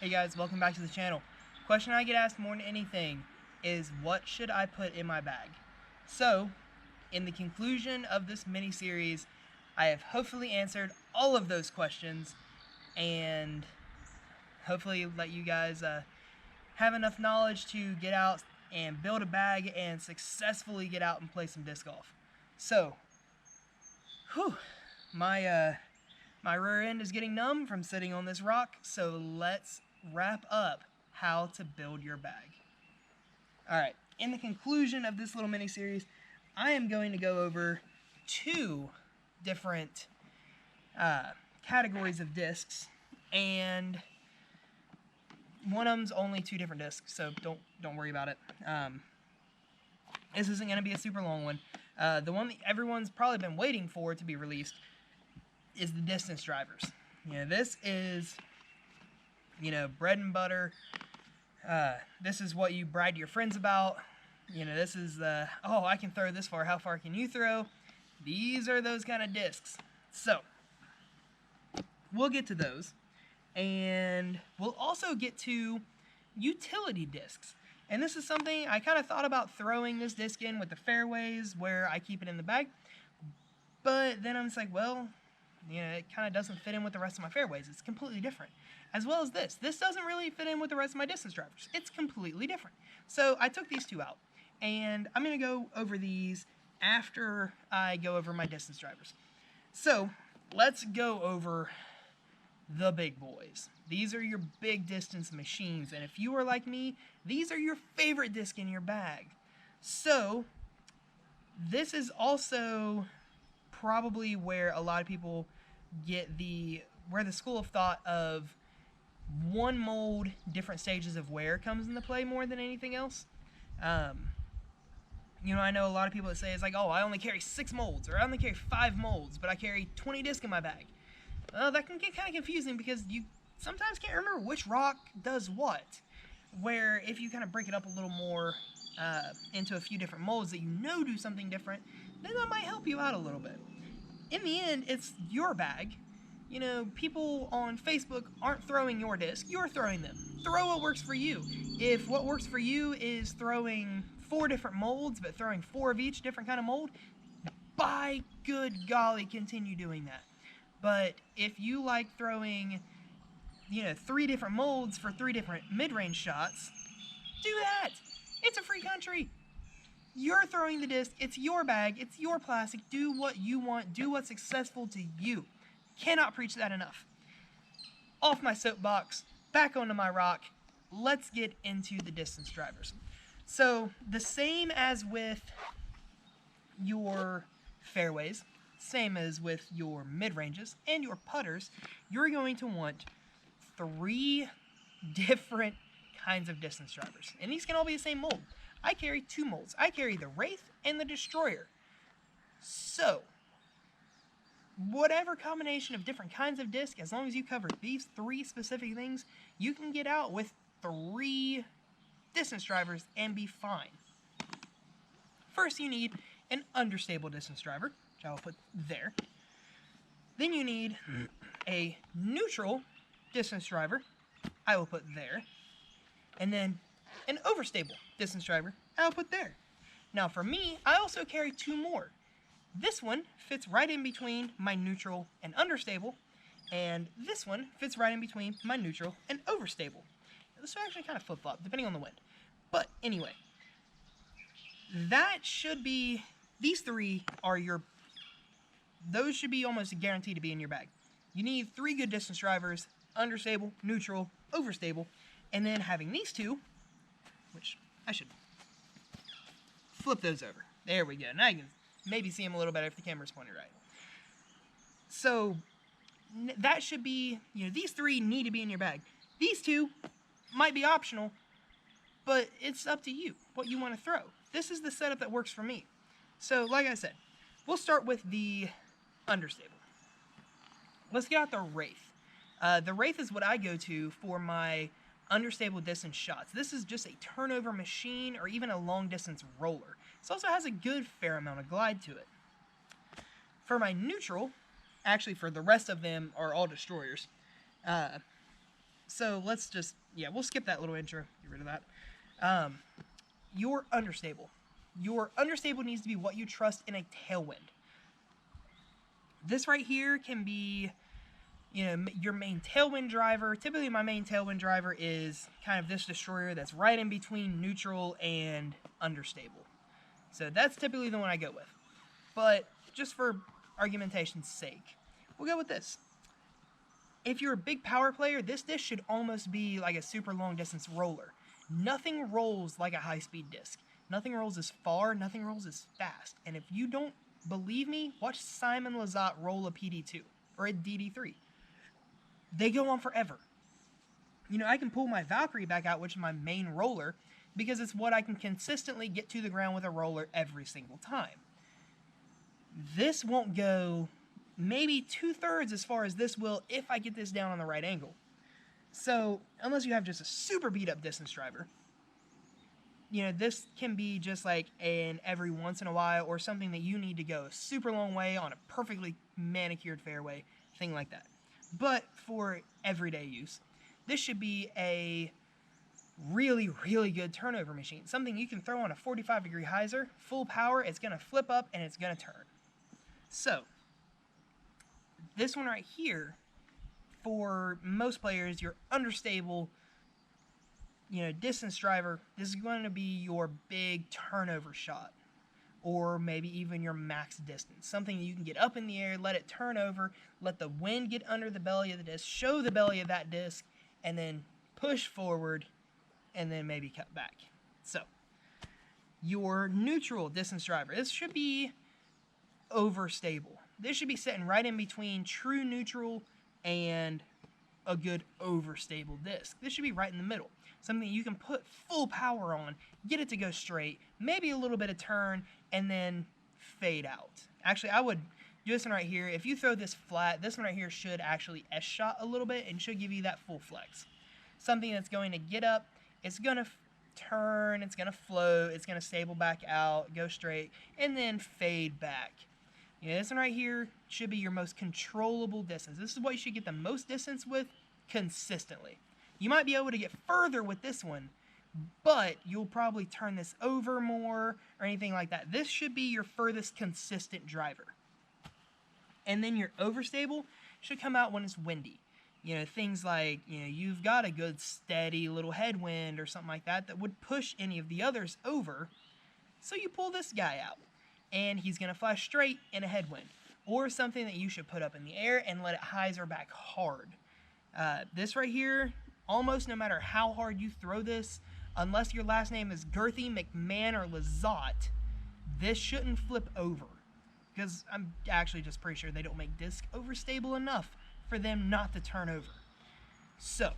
Hey guys, welcome back to the channel. Question I get asked more than anything is what should I put in my bag? So, in the conclusion of this mini-series, I have hopefully answered all of those questions and hopefully let you guys have enough knowledge to get out and build a bag and successfully get out and play some disc golf. So, my rear end is getting numb from sitting on this rock, so let's wrap up how to build your bag. Alright, in the conclusion of this little mini-series, I am going to go over two different categories of discs, and one of them's only two different discs, so don't worry about it. This isn't going to be a super long one. The one that everyone's probably been waiting for to be released is the distance drivers. This is, bread and butter. This is what you brag to your friends about. This is oh, I can throw this far. How far can you throw? These are those kind of discs. So, we'll get to those. And we'll also get to utility discs. And this is something I kind of thought about throwing this disc in with the fairways where I keep it in the bag. But then I'm just like, well, it kind of doesn't fit in with the rest of my fairways. It's completely different. As well as this. This doesn't really fit in with the rest of my distance drivers. It's completely different. So I took these two out. And I'm going to go over these after I go over my distance drivers. So let's go over the big boys. These are your big distance machines. And if you are like me, these are your favorite disc in your bag. So this is also probably where a lot of people get where the school of thought of one mold, different stages of wear comes into play more than anything else. I know a lot of people that say it's like, oh, I only carry 6 molds, or I only carry 5 molds, but I carry 20 discs in my bag. Well, that can get kind of confusing because you sometimes can't remember which rock does what. Where if you kind of break it up a little more into a few different molds that do something different, then that might help you out a little bit. In the end, it's your bag. People on Facebook aren't throwing your disc, you're throwing them. Throw what works for you. If what works for you is throwing 4 different molds, but throwing 4 of each different kind of mold, by good golly, continue doing that. But if you like throwing, 3 different molds for 3 different mid-range shots, do that. It's a free country. You're throwing the disc, it's your bag, it's your plastic, do what you want, do what's successful to you. Cannot preach that enough. Off my soapbox, back onto my rock, let's get into the distance drivers. So, the same as with your fairways, same as with your mid-ranges and your putters, you're going to want 3 different kinds of distance drivers. And these can all be the same mold. I carry 2 molds. I carry the Wraith and the Destroyer. So, whatever combination of different kinds of disc, as long as you cover these 3 specific things, you can get out with 3 distance drivers and be fine. First, you need an Understable distance driver, which I will put there. Then you need a neutral distance driver, I will put there. And then an Overstable distance driver, I will put there. Now for me, I also carry 2 more. This one fits right in between my neutral and Understable, and this one fits right in between my neutral and Overstable. This will actually kind of flip-flop, depending on the wind. But anyway, that should be, these 3 are those should be almost guaranteed to be in your bag. You need 3 good distance drivers, Understable, neutral, Overstable, and then having these 2, which I should flip those over. There we go. Now you can maybe see them a little better if the camera's pointed right. So, that should be, these 3 need to be in your bag. These 2 might be optional, but it's up to you, what you want to throw. This is the setup that works for me. So, like I said, we'll start with the Understable. Let's get out the Wraith. The Wraith is what I go to for my Understable distance shots. This is just a turnover machine or even a long distance roller. This also has a good fair amount of glide to it. For my neutral, actually for the rest of them are all destroyers. So let's just, yeah, we'll skip that little intro. Get rid of that. Your Understable. Your Understable needs to be what you trust in a Tailwind. This right here can be, you know, your main Tailwind driver. Typically my main Tailwind driver is kind of this destroyer that's right in between neutral and Understable. So that's typically the one I go with. But just for argumentation's sake, we'll go with this. If you're a big power player, this disc should almost be like a super long distance roller. Nothing rolls like a high-speed disc. Nothing rolls as far, nothing rolls as fast. And if you don't believe me, watch Simon Lizotte roll a PD2 or a DD3. They go on forever. You know, I can pull my Valkyrie back out, which is my main roller, because it's what I can consistently get to the ground with a roller every single time. This won't go maybe 2/3 as far as this will if I get this down on the right angle. So, unless you have just a super beat up distance driver, you know, this can be just like an every once in a while or something that you need to go a super long way on a perfectly manicured fairway, thing like that. But for everyday use, this should be a really, really good turnover machine. Something you can throw on a 45-degree hyzer, full power, it's going to flip up and it's going to turn. So, this one right here, for most players, your Understable, you know, distance driver, this is going to be your big turnover shot. Or maybe even your max distance. Something that you can get up in the air, let it turn over, let the wind get under the belly of the disc, show the belly of that disc, and then push forward, and then maybe cut back. So, your neutral distance driver. This should be Overstable. This should be sitting right in between true neutral and a good overstable disc. This should be right in the middle. Something you can put full power on, get it to go straight, maybe a little bit of turn, and then fade out. Actually, I would do this one right here. If you throw this flat, this one right here should actually S-shot a little bit and should give you that full flex. Something that's going to get up, it's going to turn, it's going to float, it's going to stable back out, go straight, and then fade back. You know, this one right here should be your most controllable distance. This is what you should get the most distance with consistently. You might be able to get further with this one, but you'll probably turn this over more or anything like that. This should be your furthest consistent driver. And then your Overstable should come out when it's windy. You know, things like, you know, you've got a good steady little headwind or something like that that would push any of the others over. So you pull this guy out, and he's going to fly straight in a headwind. Or something that you should put up in the air and let it hyzer back hard. This right here, almost no matter how hard you throw this, unless your last name is Girthy, McMahon, or Lizotte, this shouldn't flip over. Because I'm actually just pretty sure they don't make disc overstable enough for them not to turn over. So,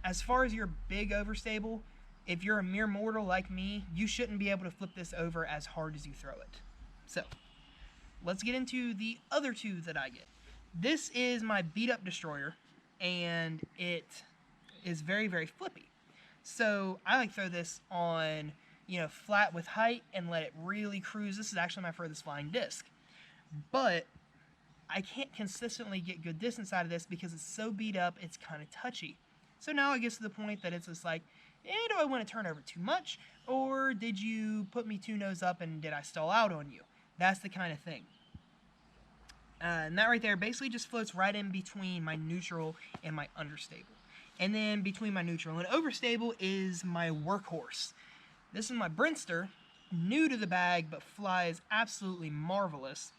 as far as your big overstable, if you're a mere mortal like me, you shouldn't be able to flip this over as hard as you throw it. So, let's get into the other two that I get. This is my beat up destroyer, and it is very, very flippy. So I like to throw this on, you know, flat with height and let it really cruise. This is actually my furthest flying disc. But I can't consistently get good distance out of this because it's so beat up, it's kind of touchy. So now it gets to the point that it's just like, do I want to turn over too much? Or did you put me two nose up and did I stall out on you? That's the kind of thing. And that right there basically just floats right in between my neutral and my understable. And then between my neutral and overstable is my workhorse. This is my Brinster, new to the bag, but flies absolutely marvelous.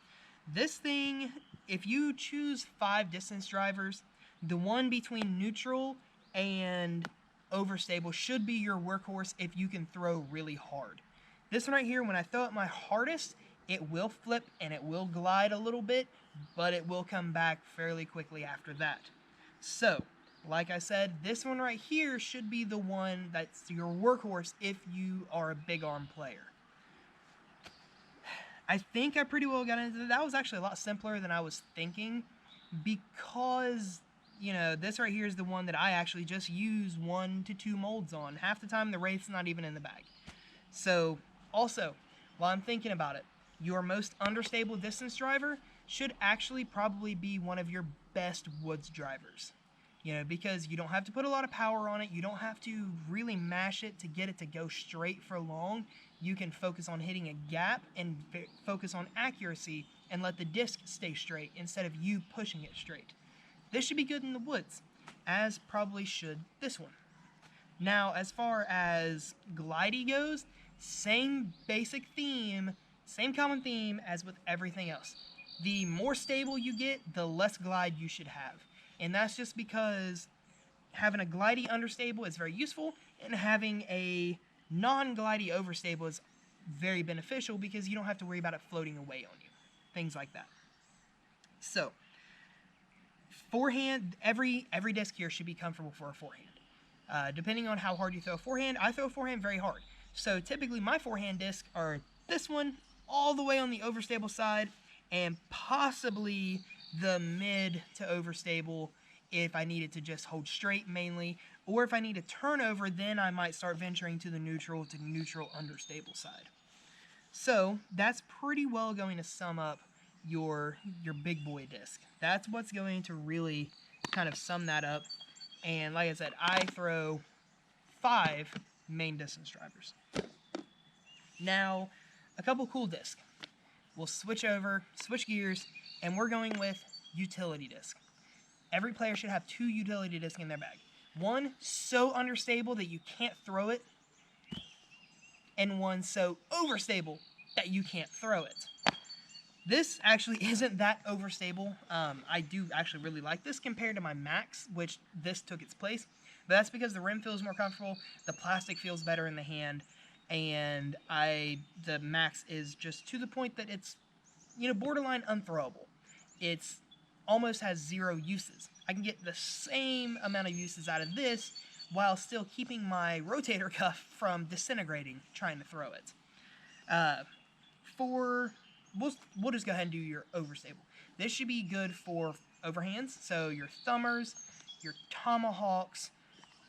This thing, if you choose 5 distance drivers, the one between neutral and overstable should be your workhorse if you can throw really hard. This one right here, when I throw it my hardest, it will flip and it will glide a little bit, but it will come back fairly quickly after that. So, like I said, this one right here should be the one that's your workhorse if you are a big arm player. I think I pretty well got into that. That was actually a lot simpler than I was thinking because, you know, this right here is the one that I actually just use 1 to 2 molds on. Half the time the Wraith's not even in the bag. So, also, while I'm thinking about it, your most understable distance driver should actually probably be one of your best woods drivers. You know, because you don't have to put a lot of power on it. You don't have to really mash it to get it to go straight for long. You can focus on hitting a gap and focus on accuracy and let the disc stay straight instead of you pushing it straight. This should be good in the woods, as probably should this one. Now, as far as glidey goes, same basic theme, same common theme as with everything else. The more stable you get, the less glide you should have. And that's just because having a glidey understable is very useful, and having a non-glidey overstable is very beneficial because you don't have to worry about it floating away on you. Things like that. So, forehand, every disc here should be comfortable for a forehand. Depending on how hard you throw a forehand, I throw a forehand very hard. So typically my forehand discs are this one, all the way on the overstable side, and possibly the mid to overstable if I need it to just hold straight mainly, or if I need to turn over, then I might start venturing to the neutral understable side. So that's pretty well going to sum up your big boy disc. That's what's going to really kind of sum that up. And like I said, I throw 5 main distance drivers. Now, a couple cool discs. We'll switch gears, and we're going with utility disc. Every player should have 2 utility discs in their bag. One so understable that you can't throw it, and one so overstable that you can't throw it. This actually isn't that overstable. I do actually really like this compared to my Max, which this took its place. But that's because the rim feels more comfortable, the plastic feels better in the hand, and the Max is just to the point that it's, borderline unthrowable. It's almost has 0 uses. I can get the same amount of uses out of this while still keeping my rotator cuff from disintegrating trying to throw it. We'll just go ahead and do your overstable. This should be good for overhands, so your thumbers, your tomahawks,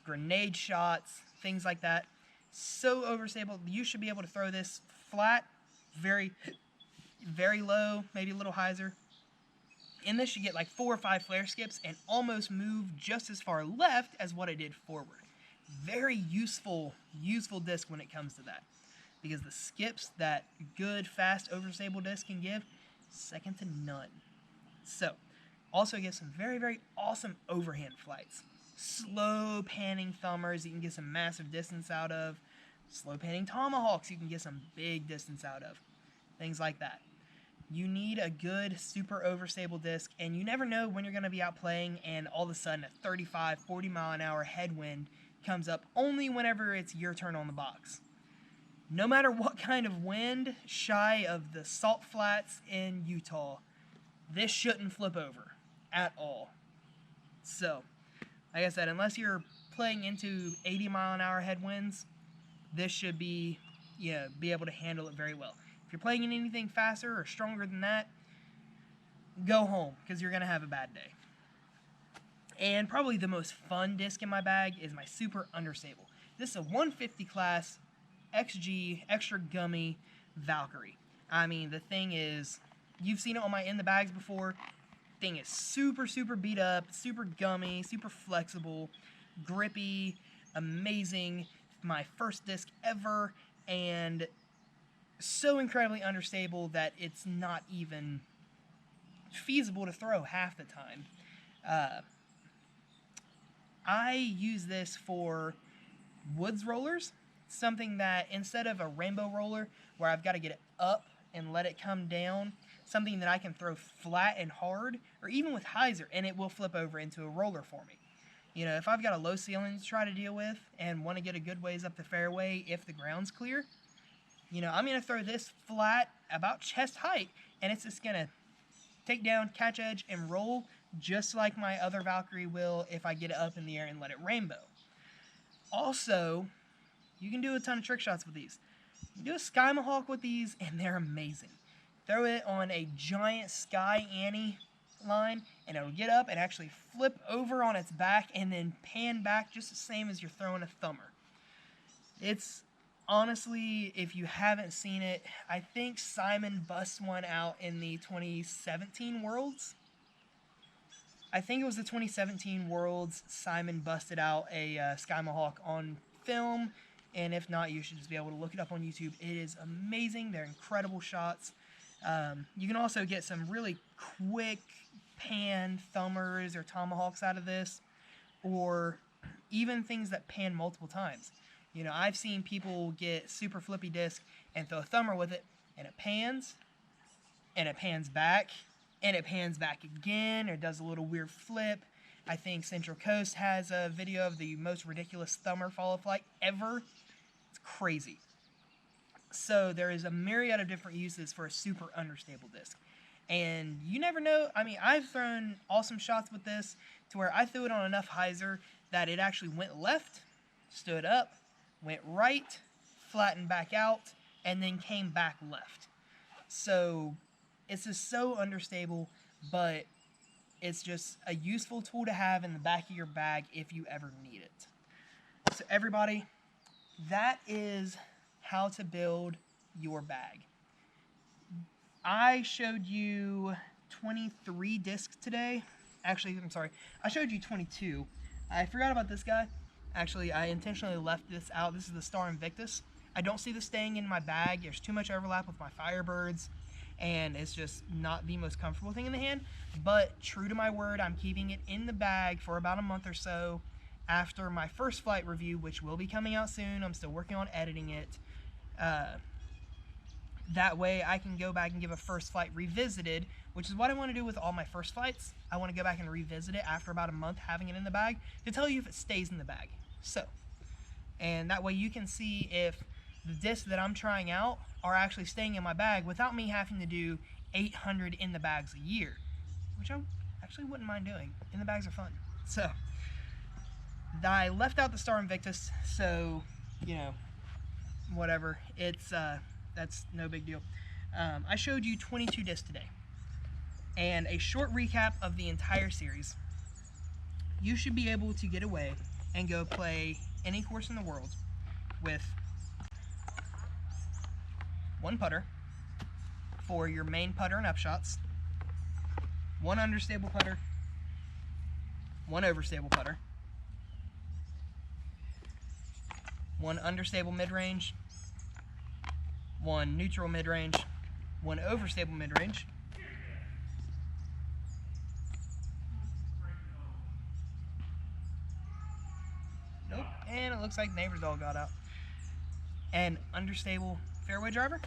grenade shots, things like that. So overstable, you should be able to throw this flat, very, very low, maybe a little hyzer. And this should get like 4 or 5 flare skips and almost move just as far left as what I did forward. Very useful disc when it comes to that. Because the skips that good, fast, overstable disc can give, second to none. So, also gives some very, very awesome overhand flights. Slow panning thumbers you can get some massive distance out of. Slow panning tomahawks you can get some big distance out of. Things like that. You need a good, super overstable disc, and you never know when you're going to be out playing and all of a sudden a 35, 40 mile an hour headwind comes up only whenever it's your turn on the box. No matter what kind of wind, shy of the salt flats in Utah, this shouldn't flip over at all. So, like I said, unless you're playing into 80 mile an hour headwinds, this should be able to handle it very well. If you're playing in anything faster or stronger than that, go home, because you're going to have a bad day. And probably the most fun disc in my bag is my Super Understable. This is a 150 class XG, extra gummy Valkyrie. I mean, the thing is, you've seen it on my In the Bags before. Thing is super, super beat up, super gummy, super flexible, grippy, amazing. My first disc ever, and so incredibly understable that it's not even feasible to throw half the time. I use this for woods rollers. Something that instead of a rainbow roller where I've got to get it up and let it come down, something that I can throw flat and hard, or even with hyzer, and it will flip over into a roller for me. If I've got a low ceiling to try to deal with and want to get a good ways up the fairway if the ground's clear, I'm going to throw this flat about chest height, and it's just going to take down, catch edge, and roll just like my other Valkyrie will if I get it up in the air and let it rainbow. Also, you can do a ton of trick shots with these. You can do a Sky Mohawk with these, and they're amazing. Throw it on a giant Sky Annie line, and it'll get up and actually flip over on its back and then pan back just the same as you're throwing a thumber. It's honestly, if you haven't seen it, I think Simon busts one out in the 2017 Worlds. I think it was the 2017 Worlds, Simon busted out a Skymohawk on film, and if not, you should just be able to look it up on YouTube. It is amazing. They're incredible shots. You can also get some really quick pan thumbers or tomahawks out of this, or even things that pan multiple times. You know, I've seen people get super flippy disc and throw a thumber with it, and it pans back, and it pans back again, or does a little weird flip. I think Central Coast has a video of the most ridiculous thumber follow flight ever. It's crazy. So there is a myriad of different uses for a super understable disc. And you never know. I mean, I've thrown awesome shots with this to where I threw it on enough hyzer that it actually went left, stood up, went right, flattened back out, and then came back left. So it's just so understable, but it's just a useful tool to have in the back of your bag if you ever need it. So everybody, that is how to build your bag. I showed you 23 discs today. Actually, I'm sorry. I showed you 22. I forgot about this guy. Actually, I intentionally left this out. This is the Star Invictus. I don't see this staying in my bag. There's too much overlap with my Firebirds, and it's just not the most comfortable thing in the hand. But true to my word, I'm keeping it in the bag for about a month or so after my first flight review, which will be coming out soon. I'm still working on editing it. That way I can go back and give a first flight revisited, which is what I want to do with all my first flights. I want to go back and revisit it after about a month having it in the bag to tell you if it stays in the bag. So, and that way you can see if the discs that I'm trying out are actually staying in my bag without me having to do 800 in the bags a year, which I actually wouldn't mind doing. In the bags are fun. So, I left out the Star Invictus, so, you know, whatever. It's, that's no big deal. I showed you 22 discs today, and a short recap of the entire series. You should be able to get away and go play any course in the world with one putter for your main putter and upshots, one understable putter, one overstable putter, one understable mid-range, one neutral mid-range, one overstable mid-range, nope, and it looks like neighbor's dog got out, an understable fairway driver,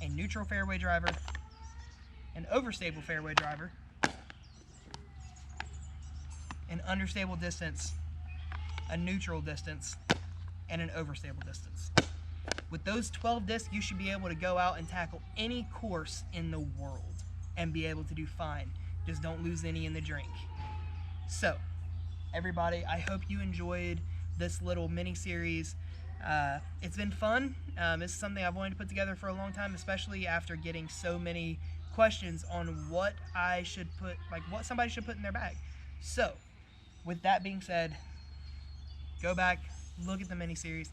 a neutral fairway driver, an overstable fairway driver, an understable distance, a neutral distance, and an overstable distance. With those 12 discs, you should be able to go out and tackle any course in the world and be able to do fine. Just don't lose any in the drink. So, everybody, I hope you enjoyed this little mini-series. It's been fun. This is something I've wanted to put together for a long time, especially after getting so many questions on what I should put, like what somebody should put in their bag. So, with that being said, go back, look at the mini-series,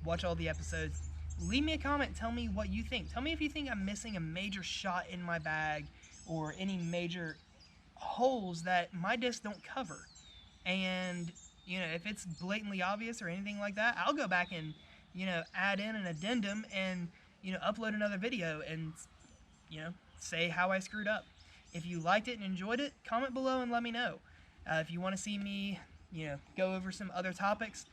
watch all the episodes. Leave me a comment. Tell me what you think. Tell me if you think I'm missing a major shot in my bag or any major holes that my discs don't cover. And, you know, if it's blatantly obvious or anything like that, I'll go back and, you know, add in an addendum and, you know, upload another video and, you know, say how I screwed up. If you liked it and enjoyed it, comment below and let me know. If you want to see me, you know, go over some other topics,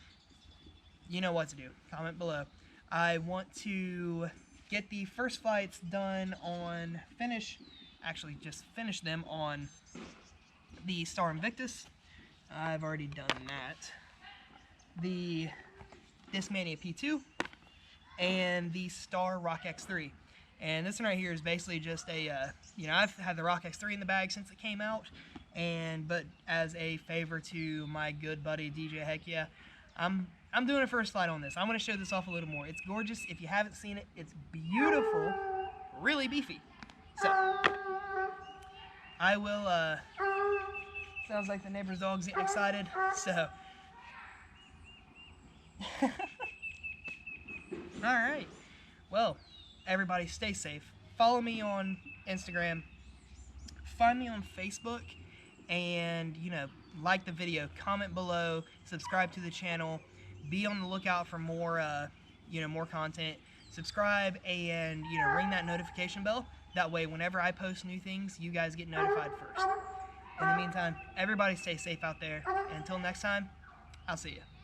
you know what to do. Comment below. I want to get the first flights done on just finish them on the Star Invictus. I've already done that. The Discmania P2 and the Star Rock X3. And this one right here is basically just a, you know, I've had the Rock X3 in the bag since it came out, but as a favor to my good buddy DJ Heck Yeah, I'm doing a first flight on this. I'm going to show this off a little more. It's gorgeous. If you haven't seen it, it's beautiful, really beefy. So, I will, sounds like the neighbor's dog's getting excited, so. Alright, well, everybody stay safe. Follow me on Instagram, find me on Facebook, and, you know, like the video, comment below, subscribe to the channel, be on the lookout for more, you know, more content. Subscribe and, you know, ring that notification bell. That way, whenever I post new things, you guys get notified first. In the meantime, everybody stay safe out there. And until next time, I'll see you.